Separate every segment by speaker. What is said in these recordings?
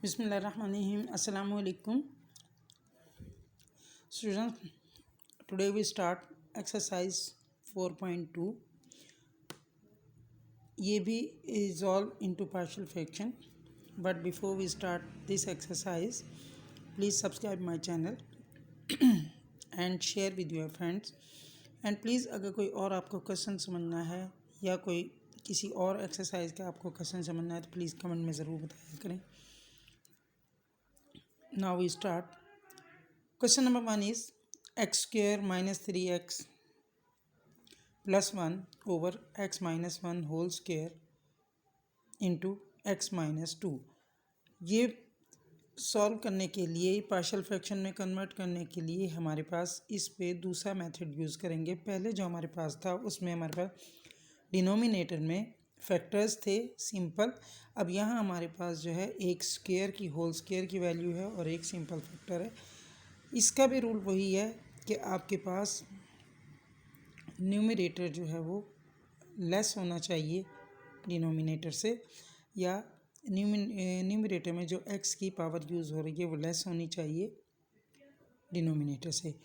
Speaker 1: Bismillahirrahmanirrahim. Assalamu alaikum. Students, today we start exercise 4.2. ये भी is all into partial fraction. But before we start this exercise, please subscribe my channel and share with your friends. And please अगर कोई और आपको question समझना है या कोई किसी और एक्सरसाइज का आपको क्वेश्चन समझना है तो प्लीज़ कमेंट में ज़रूर बताया करें. Now we start. Question number 1 is x square minus 3x plus 1 over x minus 1 whole square into x minus 2. ये सॉल्व करने के लिए पार्शियल फ्रैक्शन में कन्वर्ट करने के लिए हमारे पास इस पे दूसरा मेथड यूज़ करेंगे. पहले जो हमारे पास था उसमें हमारे पास डिनोमिनेटर में फैक्टर्स थे सिंपल. अब यहाँ हमारे पास जो है एक स्क्वायर की होल स्क्वायर की वैल्यू है और एक सिंपल फैक्टर है. इसका भी रूल वही है कि आपके पास न्यूमरेटर जो है वो लेस होना चाहिए डिनोमिनेटर से, या न्यूमरेटर में जो x की पावर यूज़ हो रही है वो लेस होनी चाहिए डिनोमिनेटर से.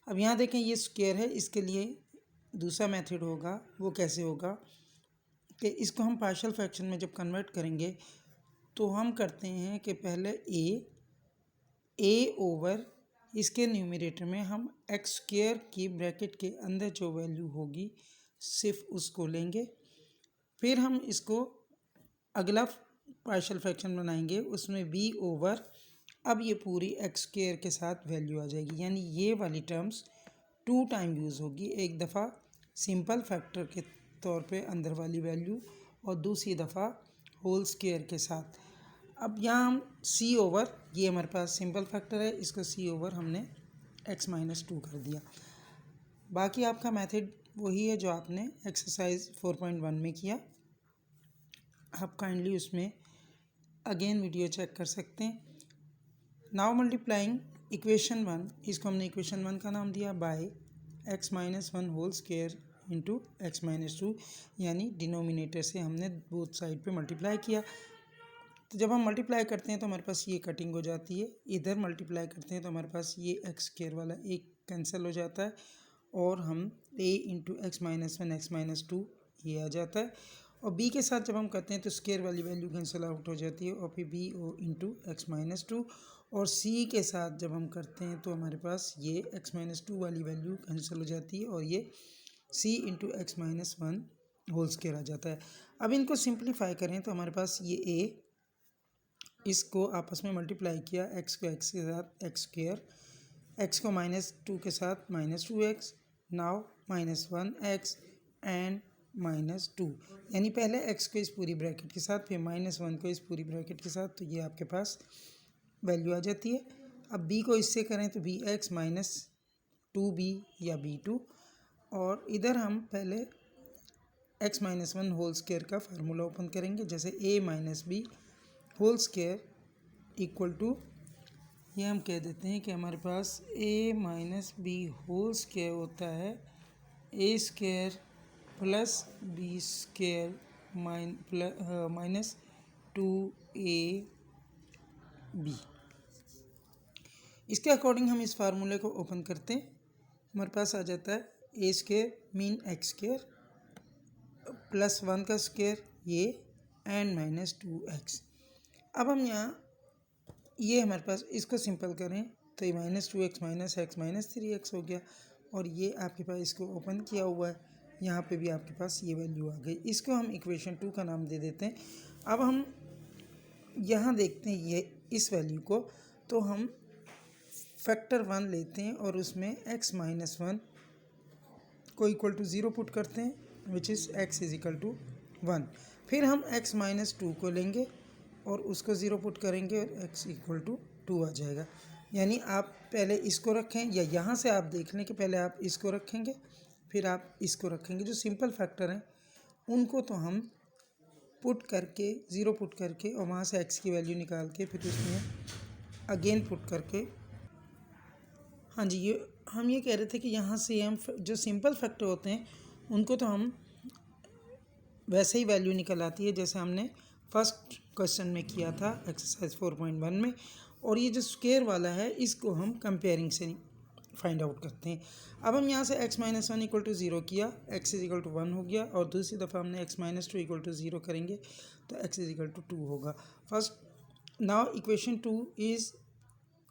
Speaker 1: अब यहाँ देखें ये स्क्वायर है, इसके लिए दूसरा मेथड होगा. वो कैसे होगा कि इसको हम पार्शियल फ्रैक्शन में जब कन्वर्ट करेंगे तो हम करते हैं कि पहले a ओवर इसके न्यूमरेटर में हम एक्स स्क्वायर की ब्रैकेट के अंदर जो वैल्यू होगी सिर्फ उसको लेंगे. फिर हम इसको अगला पार्शियल फ्रैक्शन बनाएंगे, उसमें b ओवर अब ये पूरी एक्स स्क्वायर के साथ वैल्यू आ जाएगी. यानी ये वाली टर्म्स 2 टाइम यूज़ होगी. एक दफ़ा सिंपल फैक्टर के तौर पे अंदर वाली वैल्यू और दूसरी दफ़ा होल स्क्वायर के साथ. अब यहाँ हम c ओवर, ये हमारे पास सिंपल फैक्टर है, इसको c ओवर हमने x माइनस 2 कर दिया. बाकी आपका मेथड वही है जो आपने एक्सरसाइज 4.1 में किया. आप काइंडली उसमें अगेन वीडियो चेक कर सकते हैं. नाउ मल्टीप्लाइंग इक्वेशन 1, इसको हमने इक्वेशन 1 का नाम दिया by x minus 1 whole square into x minus 2, यानी डिनोमिनेटर से हमने बोथ साइड पे मल्टीप्लाई किया. तो जब हम मल्टीप्लाई करते हैं तो हमारे पास ये कटिंग हो जाती है. इधर मल्टीप्लाई करते हैं तो हमारे पास ये एक्स स्क्वायर वाला एक कैंसिल हो जाता है और हम a into x minus 1 x minus 2 ये आ जाता है. और b के साथ जब हम करते हैं तो स्क्वायर वाली वैल्यू कैंसिल आउट हो जाती है और फिर b ओ इंटू एक्स माइनस 2. और c के साथ जब हम करते हैं तो हमारे पास ये एक्स माइनस 2 वाली वैल्यू कैंसिल हो जाती है और ये c into x minus 1 whole square आ जाता है. अब इनको सिंप्लीफाई करें तो हमारे पास ये a, इसको आपस में मल्टीप्लाई किया, x को x के साथ एक्स स्क्वायर, x को माइनस 2 के साथ minus 2x, now minus 1x and minus 2. यानी पहले x को इस पूरी ब्रैकेट के साथ फिर माइनस 1 को इस पूरी ब्रैकेट के साथ, तो ये आपके पास वैल्यू आ जाती है. अब b को इससे करें तो bx माइनस 2b या b2, और इधर हम पहले x माइनस 1 होल स्क्वायर का फार्मूला ओपन करेंगे. जैसे a minus b whole square equal to, ये हम कह देते हैं कि हमारे पास a minus b whole square होता है a square plus b square minus 2ab. इसके अकॉर्डिंग हम इस फार्मूले को ओपन करते हैं. हमारे पास आ जाता है ए स्क्वायर मीन एक्स स्क्वायर प्लस 1 का स्क्वायर ये एंड माइनस 2x. अब हम यहाँ ये हमारे पास इसको सिंपल करें तो ये minus 2x minus x minus 3x हो गया. और ये आपके पास इसको ओपन किया हुआ है, यहाँ पे भी आपके पास ये वैल्यू आ गई. इसको हम इक्वेशन 2 का नाम दे देते हैं. अब हम यहाँ देखते हैं ये इस वैल्यू को, तो हम फैक्टर 1 लेते हैं और उसमें x माइनस 1 को इक्वल टू 0 पुट करते हैं, which is x is equal to 1. फिर हम x माइनस 2 को लेंगे और उसको 0 पुट करेंगे और x इक्वल टू 2 आ जाएगा. यानी आप पहले इसको रखें, या यहाँ से आप देख लें कि पहले आप इसको रखेंगे फिर आप इसको रखेंगे. जो सिंपल फैक्टर हैं उनको तो हम पुट करके 0 पुट करके और वहाँ से x की वैल्यू निकाल के फिर उसमें अगेन पुट करके, हाँ जी, ये हम ये कह रहे थे कि यहाँ से हम जो सिंपल फैक्टर होते हैं उनको तो हम वैसे ही वैल्यू निकल आती है जैसे हमने फर्स्ट क्वेश्चन में किया था एक्सरसाइज 4.1 में। और ये जो स्क्वायर वाला है इसको हम कंपेयरिंग से फाइंड आउट करते हैं। अब हम यहाँ से x - 1 इक्वल टू 0 किया, x इज इक्वल टू 1 हो गया, और दूसरी दफ़ा हमने x - 2 इक्वल टू 0 करेंगे तो x इज इक्वल टू 2 होगा। First now equation 2 is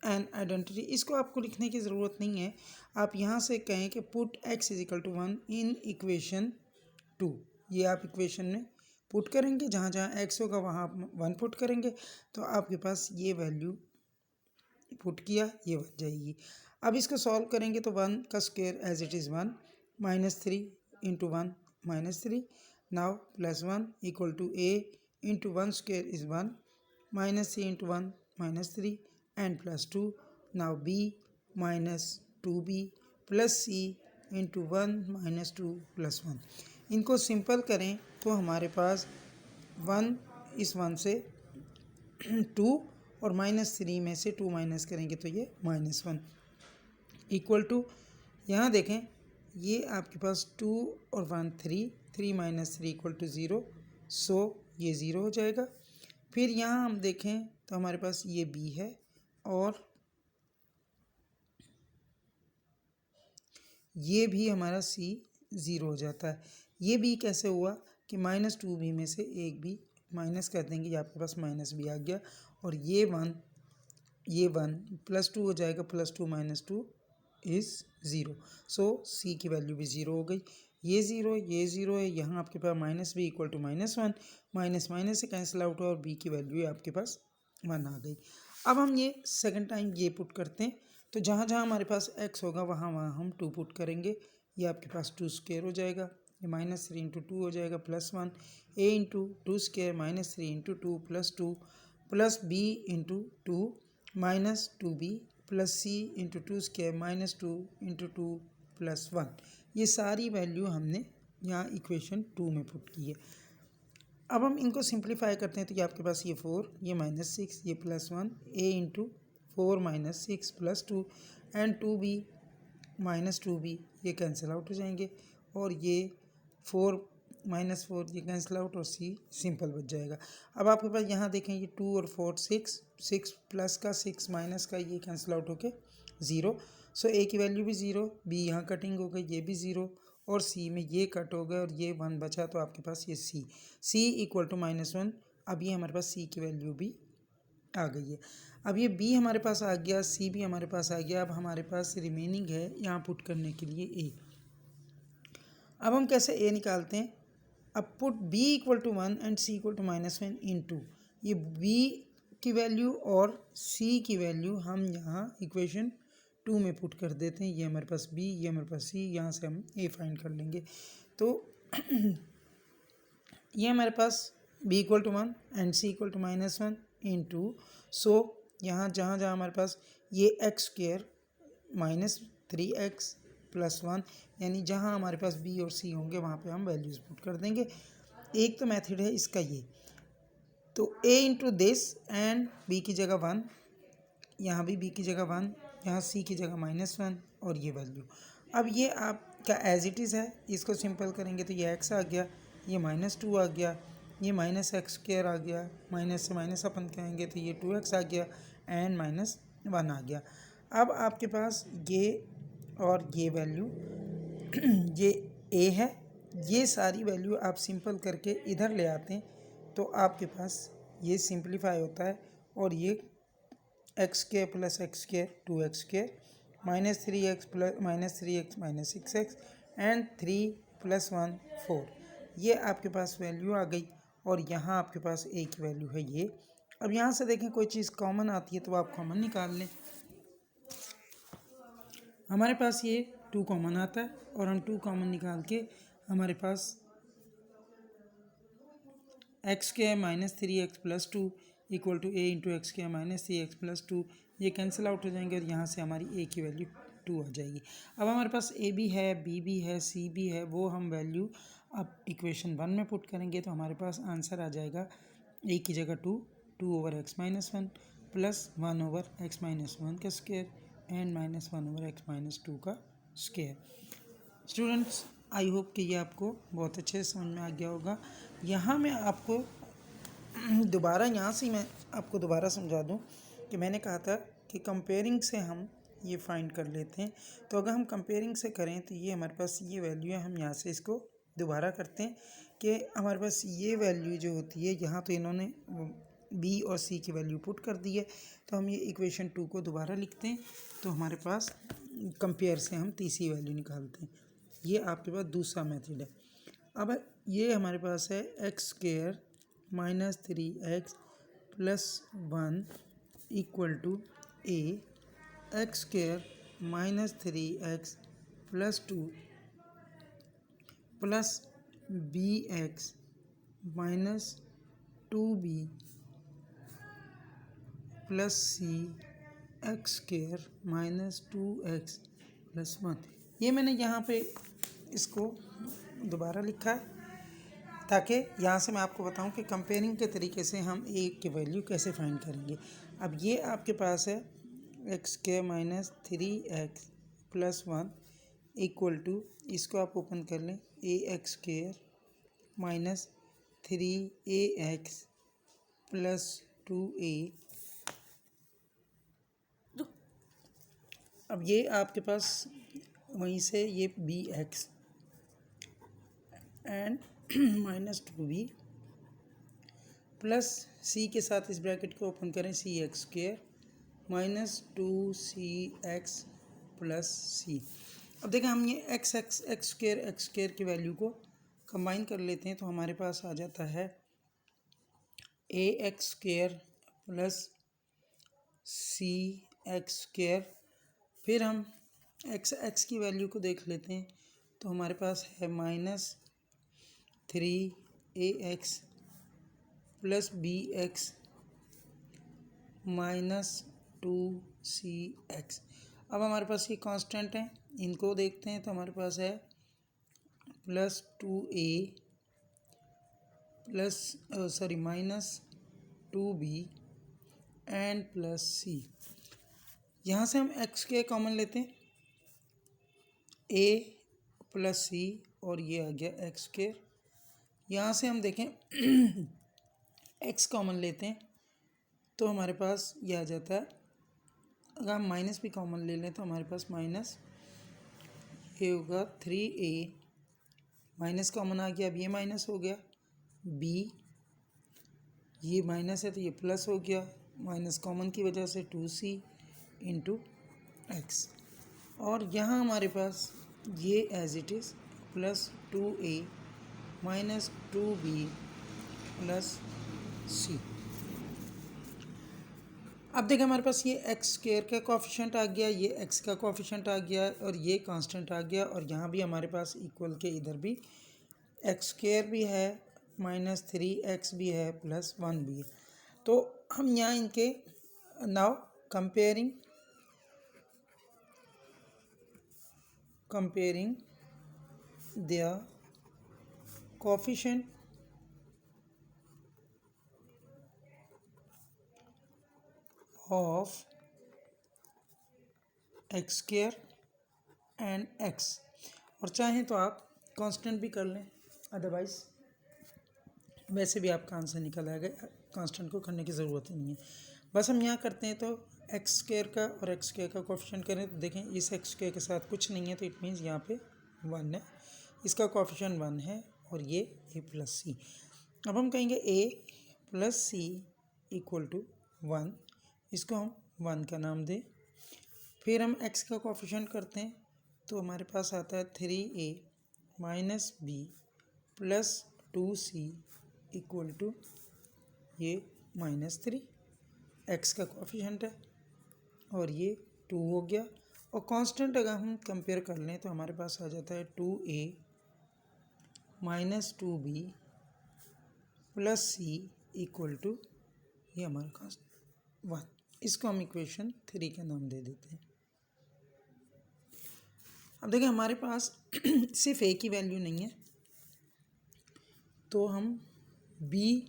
Speaker 1: an identity. इसको आपको लिखने की ज़रूरत नहीं है, आप यहाँ से कहें कि put x is equal to 1 in equation 2। ये आप इक्वेशन में पुट करेंगे, जहाँ जहाँ x होगा वहाँ आप 1 पुट करेंगे तो आपके पास ये वैल्यू पुट किया ये बन जाएगी। अब इसको सॉल्व करेंगे तो 1 का square as it is 1, -3 into 1 -3, now +1 equal to a into 1 square is 1, -3 into 1 -3 and +2, now b -2b plus c into 1 -2 + 1। इनको सिंपल करें तो हमारे पास 1 इस 1 से 2 और -3 में से 2 माइनस करेंगे तो ये -1 इक्वल टू, यहाँ देखें ये आपके पास 2 और 1 3, 3 - 3 इक्वल टू 0, सो ये 0 हो जाएगा। फिर यहाँ हम देखें तो हमारे पास ये b है और ये भी हमारा c 0 हो जाता है। ये b कैसे हुआ कि -2b में से एक b माइनस कर देंगे, ये आपके पास -b आ गया, और ये 1 +2 हो जाएगा, +2 - 2 इज़ 0, सो c की वैल्यू भी 0 हो गई। ये 0 है, यहाँ आपके पास -b इक्वल टू -1, माइनस से कैंसिल आउट हुआ और b की वैल्यू आपके पास 1 आ गई। अब हम ये सेकंड टाइम ये पुट करते हैं तो जहाँ जहाँ हमारे पास x होगा वहाँ वहाँ हम 2 पुट करेंगे, ये आपके पास 2 स्क्वायर हो जाएगा, ये -3 इंटू 2 हो जाएगा +1, a into 2 square -3 into 2 +2 plus b into 2 -2b plus c into 2 square -2 into 2 + 1। ये सारी वैल्यू हमने यहाँ इक्वेशन 2 में पुट की है। अब हम इनको सिंप्लीफाई करते हैं तो ये आपके पास ये 4, ये -6, ये +1, a into 4 - 6 +2 and 2b -2b ये कैंसिल आउट हो जाएंगे, और ये 4 -4 ये कैंसिल आउट और c सिंपल बच जाएगा। अब आपके पास यहाँ देखें ये 2 और 4 6 प्लस का 6 माइनस का ये कैंसिल आउट होके 0, सो a की वैल्यू भी 0, b यहाँ कटिंग हो गई, ये भी 0, और c में ये कट हो गया और ये 1 बचा, तो आपके पास ये c इक्वल टू -1। अब ये हमारे पास c की वैल्यू भी आ गई है। अब ये b हमारे पास आ गया, c भी हमारे पास आ गया। अब हमारे पास रिमेनिंग है यहाँ पुट करने के लिए a। अब हम कैसे a निकालते हैं, अब put b equal to 1 and c equal to -1 into ये b की वैल्यू और c की वैल्यू हम यहाँ इक्वेशन 2 में पुट कर देते हैं। ये हमारे पास b, ये हमारे पास c, यहाँ से हम a फाइंड कर लेंगे। तो ये हमारे पास b equal to 1 and c equal to -1 into, so यहाँ जहाँ जहाँ हमारे पास ये x स्क्वायर -3x + 1, यानी जहाँ हमारे पास b और c होंगे वहाँ पे हम वैल्यूज़ पुट कर देंगे। एक तो मेथड है इसका ये, तो a into this and b की जगह 1, यहाँ भी b की जगह 1, यहाँ c की जगह -1 और ये वैल्यू। अब ये आपका एज इट इज़ है, इसको सिंपल करेंगे तो ये x आ गया, ये -2 आ गया, ये -x² आ गया, माइनस से माइनस अपन कहेंगे तो ये 2x आ गया एंड -1 आ गया। अब आपके पास ये और ये वैल्यू ये a है, ये सारी वैल्यू आप सिंपल करके इधर ले आते हैं तो आपके पास ये सिंप्लीफाई होता है, और ये x² + x² 2x² -3x -6x and 3 + 1 4, ये आपके पास वैल्यू आ गई, और यहाँ आपके पास a की वैल्यू है ये। अब यहाँ से देखें कोई चीज़ कॉमन आती है तो आप कॉमन निकाल लें। हमारे पास ये 2 कॉमन आता है और हम 2 कॉमन निकाल के हमारे पास x² -3x + 2 equal to a into x² -3x + 2, ये कैंसिल आउट हो जाएंगे और यहाँ से हमारी a की वैल्यू 2 आ जाएगी। अब हमारे पास a भी है, b भी है, c भी है, वो हम वैल्यू अब इक्वेशन 1 में पुट करेंगे तो हमारे पास आंसर आ जाएगा a की जगह 2/x - 1 प्लस 1/x - 1 का स्क्वायर एंड -1/x - 2 का स्क्वायर। स्टूडेंट्स, आई होप कि ये आपको बहुत अच्छे से समझ में आ गया होगा। यहाँ मैं आपको दोबारा यहाँ से मैं आपको दोबारा समझा दूँ कि मैंने कहा था कि कंपेयरिंग से हम ये फाइंड कर लेते हैं। तो अगर हम कंपेयरिंग से करें तो ये हमारे पास ये वैल्यू है, हम यहाँ से इसको दोबारा करते हैं कि हमारे पास ये वैल्यू जो होती है, यहाँ तो इन्होंने बी और सी की वैल्यू पुट कर दी है, तो हम ये इक्वेशन 2 को दोबारा लिखते हैं। तो हमारे पास कंपेयर से हम तीसरी वैल्यू निकालते हैं। ये आपके पास दूसरा मेथड है। अब ये हमारे पास है x square minus 3x plus 1 equal to a, x square minus 3x plus 2 plus b x minus 2b plus c x square minus 2x plus 1। ये मैंने यहाँ पे इसको दोबारा लिखा है ताकि यहाँ से मैं आपको बताऊं कि कंपेयरिंग के तरीके से हम ए की वैल्यू कैसे फाइंड करेंगे। अब ये आपके पास है x square minus 3x plus 1 equal to, इसको आप ओपन कर लें, a x square minus 3ax plus 2a। अब ये आपके पास वहीं से ये b x and minus 2b plus c के साथ इस ब्रैकेट को ओपन करें, c x square minus 2cx plus c. अब देखें हम ये एक्स स्क्वायर की वैल्यू को कंबाइन कर लेते हैं तो हमारे पास आ जाता है ए x square plus c x square. फिर हम एक्स की वैल्यू को देख लेते हैं तो हमारे पास है minus 3ax plus b x minus 2cx। अब हमारे पास ये कांस्टेंट है, इनको देखते हैं तो हमारे पास है plus 2a plus minus 2b and plus c। यहाँ से हम x के कॉमन लेते हैं, a प्लस c और ये आ गया एक्स स्क्वायर। यहाँ से हम देखें x कॉमन लेते हैं तो हमारे पास ये आ जाता है, अगर हम माइनस भी कॉमन ले लें तो हमारे पास माइनस ये होगा 3a, माइनस कॉमन आ गया, अब ये माइनस हो गया, b ये माइनस है तो ये प्लस हो गया, माइनस कॉमन की वजह से 2c इंटू एक्स। और यहाँ हमारे पास ये as it is plus 2a minus 2b plus c। अब देखिए हमारे पास ये एक्स स्क्वायर का कोफिशिएंट आ गया, ये एक्स का कोफिशिएंट आ गया और ये कांस्टेंट आ गया, और यहाँ भी हमारे पास इक्वल के इधर भी एक्स स्क्वायर भी है, माइनस 3x भी है, प्लस 1 भी है। तो हम यहाँ इनके now comparing their coefficient of x square and x, और चाहें तो आप कांस्टेंट भी कर लें, अदरवाइज वैसे भी आपका आंसर निकल आएगा, कांस्टेंट को करने की ज़रूरत ही नहीं है। बस हम यहाँ करते हैं तो एक्स स्क्वायर का और एक्स स्क्वायर का कोफिशिएंट करें तो देखें इस एक्स स्क्वायर के साथ कुछ नहीं है तो इट मीन्स यहाँ पे 1 है, इसका कोफिशिएंट 1 है और ये ए प्लस सी। अब हम कहेंगे ए प्लस सी इक्वल टू 1, इसको हम 1 का नाम दें। फिर हम एक्स का कोफिशिएंट करते हैं तो हमारे पास आता है 3a minus b plus 2c equal to ये माइनस 3, एक्स का कोफिशिएंट है और ये 2 हो गया। और कांस्टेंट अगर हम कंपेयर कर लें तो हमारे पास आ जाता है 2a minus 2b plus c equal to ये हमारा कांस्टेंट 1। इसको हम इक्वेशन 3 का नाम दे देते हैं। अब देखिए हमारे पास सिर्फ ए की वैल्यू नहीं है, तो हम बी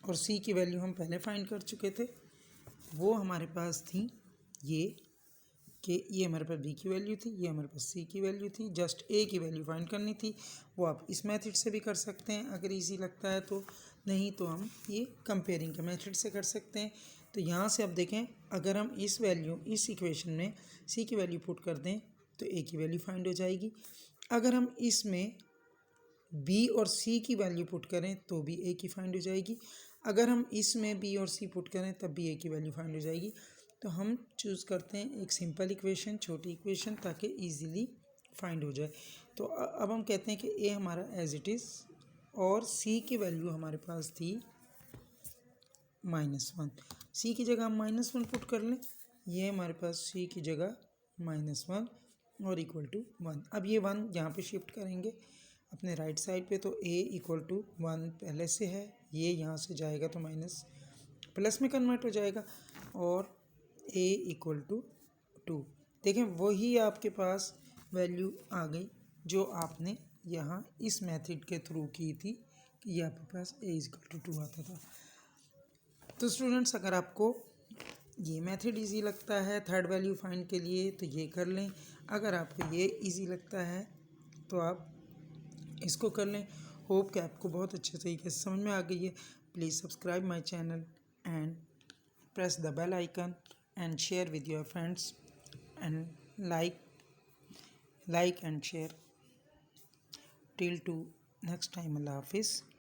Speaker 1: और सी की वैल्यू हम पहले फाइंड कर चुके थे, वो हमारे पास थी ये कि ये हमारे पास बी की वैल्यू थी, ये हमारे पास सी की वैल्यू थी। जस्ट ए की वैल्यू फाइंड करनी थी, वो आप इस मेथड से भी कर सकते हैं अगर इजी लगता है तो। नहीं तो हम ये कंपेयरिंग के मेथड से कर सकते हैं। तो यहाँ से अब देखें, अगर हम इस इक्वेशन में सी की वैल्यू पुट कर दें तो ए की वैल्यू फाइंड हो जाएगी। अगर हम इसमें बी और सी की वैल्यू पुट करें तो भी ए की फाइंड हो जाएगी। अगर हम इसमें बी और सी पुट करें तब भी ए की वैल्यू फाइंड हो जाएगी। तो हम चूज़ करते हैं एक सिंपल इक्वेशन, छोटी इक्वेशन, ताकि इजीली फाइंड हो जाए। तो अब हम कहते हैं कि ए हमारा एज इट इज़ और सी की वैल्यू हमारे पास थी -1। सी की जगह हम -1 पुट कर लें। ये हमारे पास सी की जगह -1 और इक्वल टू 1। अब ये 1 यहाँ पे शिफ्ट करेंगे अपने राइट साइड पे, तो a इक्वल टू 1 पहले से है, ये यहाँ से जाएगा तो माइनस प्लस में कन्वर्ट हो जाएगा, और a इक्वल टू 2। देखें वही आपके पास वैल्यू आ गई जो आपने यहाँ इस मेथड के थ्रू की थी कि ये आपके पास a इक्वल टू 2 आता था। तो स्टूडेंट्स, अगर आपको ये मेथड इजी लगता है थर्ड वैल्यू फाइंड के लिए तो ये कर लें। अगर आपको ये इजी लगता है तो आप इसको कर लें। होप कि आपको बहुत अच्छे तरीके से समझ में आ गई है। Please subscribe my channel and press the bell icon and share with your friends and like and share. Till to next time, Allah Hafiz.